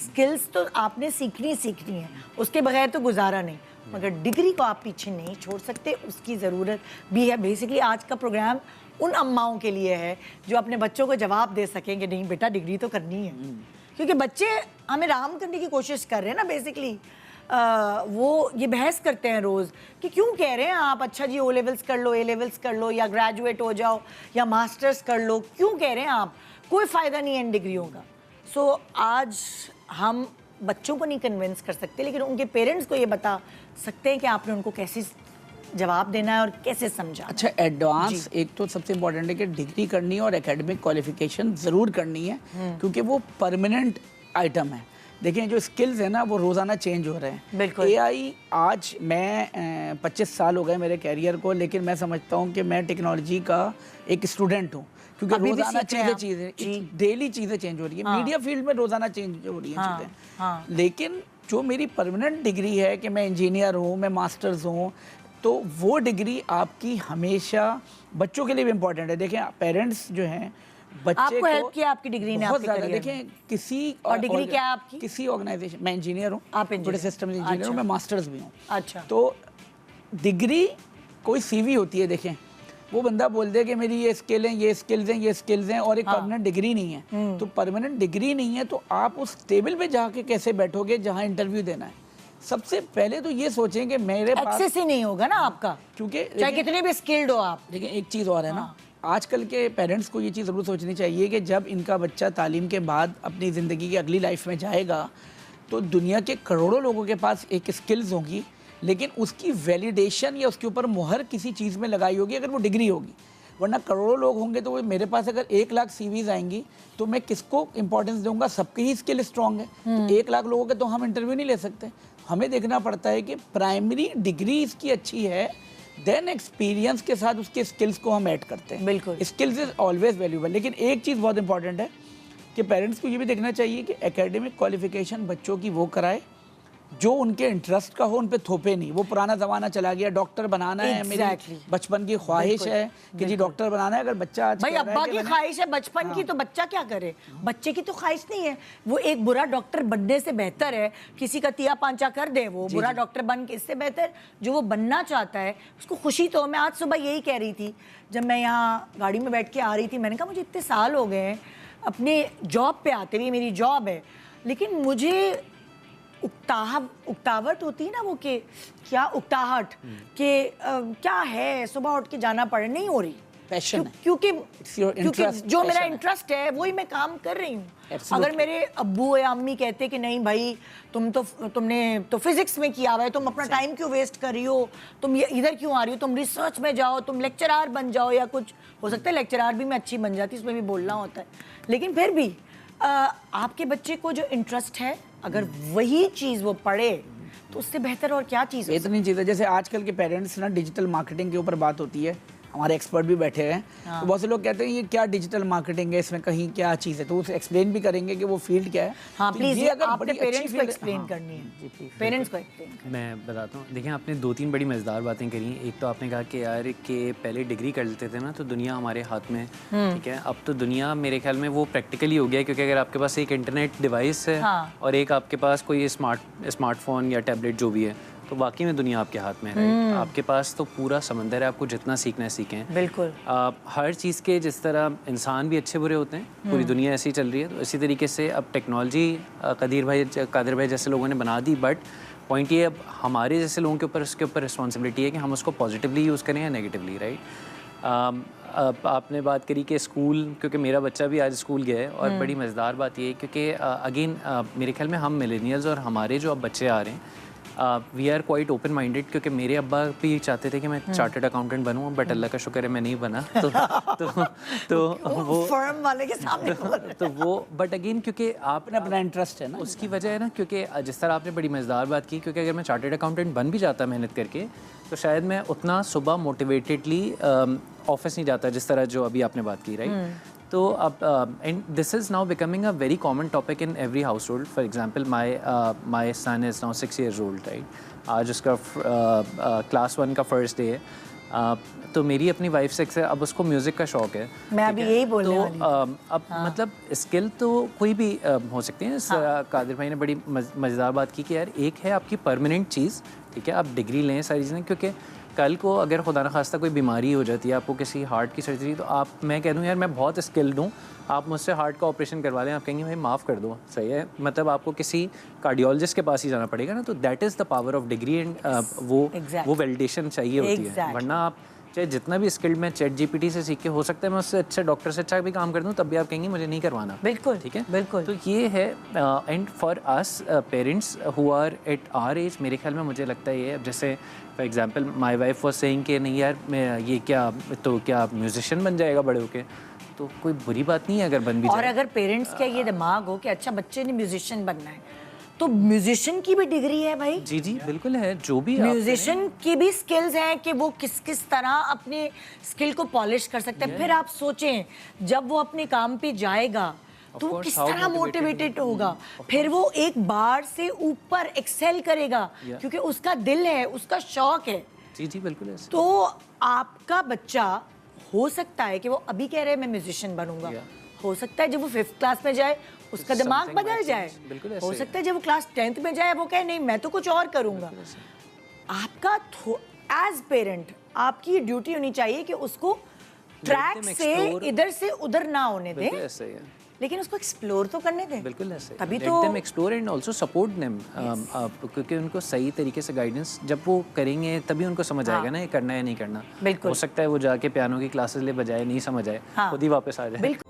Skills तो आपने सीखनी है, उसके बगैर तो गुजारा नहीं, मगर डिग्री को आप पीछे नहीं छोड़ सकते, उसकी ज़रूरत भी है। बेसिकली आज का प्रोग्राम उन अम्माओं के लिए है जो अपने बच्चों को जवाब दे सकेंगे, नहीं बेटा डिग्री तो करनी है, क्योंकि बच्चे हमें राम करने की कोशिश कर रहे हैं ना बेसिकली। वो ये बहस करते हैं रोज़ कि क्यों कह रहे हैं आप अच्छा जी ओ लेवल्स कर लो, ए लेवल्स कर लो, या ग्रेजुएट हो जाओ, या मास्टर्स कर लो, क्यों कह रहे हैं आप, कोई फ़ायदा नहीं है इन डिग्रियों का। सो आज हम बच्चों को नहीं कन्विंस कर सकते, लेकिन उनके पेरेंट्स को ये बता सकते हैं कि आपने उनको कैसे जवाब देना है और कैसे समझा। अच्छा, एडवांस एक तो सबसे इम्पोर्टेंट है कि डिग्री करनी है और एकेडमिक क्वालिफिकेशन ज़रूर करनी है, क्योंकि वो परमानेंट आइटम है। देखें जो स्किल्स है ना वो रोज़ाना चेंज हो रहे हैं। बिल्कुल। AI आज मैं 25 साल हो गए मेरे कैरियर को, लेकिन मैं समझता हूँ कि मैं टेक्नोलॉजी का एक स्टूडेंट हूँ, क्योंकि रोज़ाना चीज़ें डेली चीज़ें चेंज हो रही है। मीडिया फील्ड में रोज़ाना चेंज हो रही हैं चीज़ें। लेकिन जो मेरी परमानेंट डिग्री है कि मैं इंजीनियर हूँ, मैं मास्टर्स हूँ, तो वो डिग्री आपकी हमेशा बच्चों के लिए भी इम्पोर्टेंट है। देखें पेरेंट्स जो हैं बच्चे आपको को हेल्प किया आपकी डिग्री ने बहुत आपके ज़्यादा। करियर देखें किसी और डिग्री क्या है आपकी? किसी ऑर्गेनाइजेशन, मैं इंजीनियर हूँ, आप बड़े सिस्टम इंजीनियर हूँ, मैं मास्टर्स भी हूँ। अच्छा। तो डिग्री कोई CV होती है, देखें वो बंदा बोल दे कि मेरी ये स्किल है, ये स्किल्स हैं, ये स्किल्स हैं, और एक परमानेंट डिग्री नहीं है। तो परमानेंट डिग्री नहीं है तो आप उस टेबल पे जाके कैसे बैठोगे जहाँ इंटरव्यू देना है। सबसे पहले तो ये सोचें कि मेरे पास एक्सेस ही नहीं होगा ना आपका, क्योंकि चाहे कितने भी स्किल्ड हो आप। लेकिन एक चीज़ और है ना, आजकल के पेरेंट्स को ये चीज़ ज़रूर सोचनी चाहिए कि जब इनका बच्चा तालीम के बाद अपनी ज़िंदगी की अगली लाइफ में जाएगा तो दुनिया के करोड़ों लोगों के पास एक स्किल्स होगी, लेकिन उसकी वैलिडेशन या उसके ऊपर मुहर किसी चीज़ में लगाई होगी अगर वो डिग्री होगी। वरना करोड़ों लोग होंगे तो मेरे पास अगर 1 लाख CVs आएंगी तो मैं किसको इंपॉर्टेंस दूंगा? सबकी ही स्किल स्ट्रांग है, तो 1 लाख लोगों के तो हम इंटरव्यू नहीं ले सकते। हमें देखना पड़ता है कि प्राइमरी डिग्री इसकी अच्छी है, देन एक्सपीरियंस के साथ उसके स्किल्स को हम ऐड करते हैं। बिल्कुल, स्किल्स इज ऑलवेज वैल्यूबल। लेकिन एक चीज़ बहुत इंपॉर्टेंट है कि पेरेंट्स को ये भी देखना चाहिए कि एकेडमिक क्वालिफिकेशन बच्चों की वो कराए जो उनके इंटरेस्ट का हो, उन पे थोपे नहीं। वो पुराना ज़माना चला गया, डॉक्टर बनाना है, मेरी बचपन की ख्वाहिश है कि जी डॉक्टर बनाना है। अगर बच्चा आज भाई अब्बा की ख्वाहिश है बचपन की, तो बच्चा क्या करे? बच्चे की तो ख्वाहिश नहीं है। वो एक बुरा डॉक्टर बनने से बेहतर है किसी का तिया पांचा कर दे, वो बुरा डॉक्टर बन के, इससे बेहतर जो वो बनना चाहता है उसको खुशी तो। मैं आज सुबह यही कह रही थी जब मैं यहाँ गाड़ी में बैठ के आ रही थी, मैंने कहा मुझे इतने साल हो गए हैं अपने जॉब पे आते हुए, मेरी जॉब है, लेकिन मुझे उकतावट होती है ना, वो के क्या उकताहट के क्या है, सुबह उठ के जाना पड़े, नहीं हो रही। पैशन क्योंकि जो मेरा इंटरेस्ट है वही मैं काम कर रही हूँ। अगर मेरे अब्बू या अम्मी कहते कि नहीं भाई तुमने तो फिजिक्स में किया हुआ है, तुम अपना टाइम क्यों वेस्ट कर रही हो, तुम इधर क्यों आ रही हो, तुम रिसर्च में जाओ, तुम लेक्चरार बन जाओ, या कुछ हो सकता है लेक्चरार भी मैं अच्छी बन जाती, उसमें भी बोलना होता है, लेकिन फिर भी आपके बच्चे को जो इंटरेस्ट है अगर वही चीज़ वो पढ़े तो उससे बेहतर और क्या चीज़? इतनी चीज़ें जैसे आजकल के पेरेंट्स ना, डिजिटल मार्केटिंग के ऊपर बात होती है, हमारे एक्सपर्ट भी बैठे हैं। तो बहुत से लोग कहते हैं ये क्या डिजिटल मार्केटिंग है, इसमें कहीं क्या चीज़ है, तो उसे एक्सप्लेन भी करेंगे कि वो फील्ड क्या है। हाँ तो प्लीज़, ये अगर आपने पेरेंट्स को एक्सप्लेन हाँ, करनी है, पेरेंट्स को एक्सप्लेन। मैं बताता हूँ। देखिए आपने 2-3 बड़ी मज़ेदार बातें करी। एक तो आपने कहा कि यार कि पहले डिग्री कर लेते थे ना तो दुनिया हमारे हाथ में, ठीक है, अब तो दुनिया मेरे ख्याल में वो प्रैक्टिकली हो गया है, क्योंकि अगर आपके पास एक इंटरनेट डिवाइस है और एक आपके पास कोई स्मार्टफोन या टैबलेट जो भी है, तो वाकई में दुनिया आपके हाथ में है। आपके पास तो पूरा समंदर है, आपको जितना सीखना है सीखें। बिल्कुल। हर चीज़ के जिस तरह इंसान भी अच्छे बुरे होते हैं, पूरी दुनिया ऐसी चल रही है, तो इसी तरीके से अब टेक्नोलॉजी कादिर भाई जैसे लोगों ने बना दी, बट पॉइंट ये अब हमारे जैसे लोगों के ऊपर उसके ऊपर रिस्पॉन्सिबिलिटी है कि हम उसको पॉजिटिवली यूज़ करें या नेगेटिवली, राइट। आपने बात करी कि स्कूल, क्योंकि मेरा बच्चा भी आज स्कूल गया है, और बड़ी मज़ेदार बात ये है क्योंकि अगेन मेरे ख्याल में हम मिलेनियल्स और हमारे जो अब बच्चे आ रहे हैं, we are quite open minded, क्योंकि मेरे अब्बा भी चाहते थे कि मैं चार्टर्ड अकाउंटेंट बनूं, बट अल्लाह का शुक्र है मैं नहीं बना। तो वो फर्म वाले के सामने तो वो, बट अगेन क्योंकि आपने अपना इंटरेस्ट है ना, उसकी वजह है ना, क्योंकि जिस तरह आपने बड़ी मज़ेदार बात की, क्योंकि अगर मैं चार्टर्ड अकाउंटेंट बन भी जाता मेहनत करके, तो शायद मैं उतना सुबह मोटिवेटेडली ऑफिस नहीं जाता जिस तरह जो अभी आपने बात की, राइट। तो अब and this is now becoming a very common topic in every household. For example my son is now 6 years old, right. आज उसका क्लास 1 का फर्स्ट डे है, तो मेरी अपनी वाइफ से अब उसको म्यूज़िक का शौक है। मैं अभी यही बोलने तो वाली थी। अब मतलब स्किल तो कोई भी हो सकती है। कादिर भाई ने बड़ी मज़ेदार बात की कि यार एक है आपकी परमानेंट चीज़, ठीक है, आप डिग्री लें सारी चीज़ें, क्योंकि कल को अगर खुदा न खास्ता कोई बीमारी हो जाती है, आपको किसी हार्ट की सर्जरी, तो आप, मैं कह दूँ यार मैं बहुत स्किल्ड हूँ, आप मुझसे हार्ट का ऑपरेशन करवा लें, आप कहेंगे भाई माफ़ कर दो, सही है, मतलब आपको किसी कार्डियोलॉजिस्ट के पास ही जाना पड़ेगा ना। तो that is the power of degree and वो वैलिडेशन चाहिए होती है। वरना आप चाहे जितना भी स्किल्ड मैं चैट जीपीटी से सीख के, हो सकता है मैं उससे अच्छे डॉक्टर से अच्छा भी काम कर दूं, तब भी आप कहेंगे मुझे नहीं करवाना। बिल्कुल, ठीक है, बिल्कुल। तो ये है। And for us parents who are at our age, मेरे ख्याल में मुझे लगता है ये, अब जैसे for example my wife was saying कि नहीं यार मैं ये क्या म्यूजिशियन बन जाएगा बड़े होके, तो कोई बुरी बात नहीं है अगर बन भी और जाए। अगर पेरेंट्स का ये दिमाग हो कि अच्छा बच्चे ने म्यूजिशियन बनना है, तो म्यूजिशियन की भी डिग्री है भाई। जी जी बिल्कुल है, जो भी आप म्यूजिशियन की भी स्किल्स हैं कि वो किस किस तरह अपने स्किल को पॉलिश कर सकते हैं। फिर आप सोचें जब वो अपने काम पे जाएगा तो वो course, किस how तरह मोटिवेटेड होगा, फिर वो एक बार से ऊपर एक्सेल करेगा क्योंकि उसका दिल है, उसका शौक है। जी जी बिल्कुल ऐसे। तो आपका बच्चा हो सकता है कि वो अभी कह रहे हैं मैं म्यूजिशियन बनूंगा, हो सकता है जब वो 5th क्लास में जाए उसका दिमाग Something बदल might जाए, change. बिल्कुल ऐसे हो ही सकता है जब वो क्लास 10th में जाए वो कहे नहीं मैं तो कुछ और करूंगा। आपका एज पेरेंट आपकी ड्यूटी होनी चाहिए कि उसको ट्रैक them से explore. इधर से उधर ना होने दें, बिल्कुल ऐसे ही है। लेकिन उसको एक्सप्लोर तो करने दें। बिल्कुल ऐसे। तभी Let तो them explore and also support them, क्योंकि उनको सही तरीके से गाइडेंस जब वो करेंगे तभी उनको समझ आएगा ना ये करना है नहीं करना। बिल्कुल। हो सकता है वो जाके पियानो की क्लासेस ले बजाए, नहीं समझ आए, खुद ही वापस आ जाए। बिल्कुल।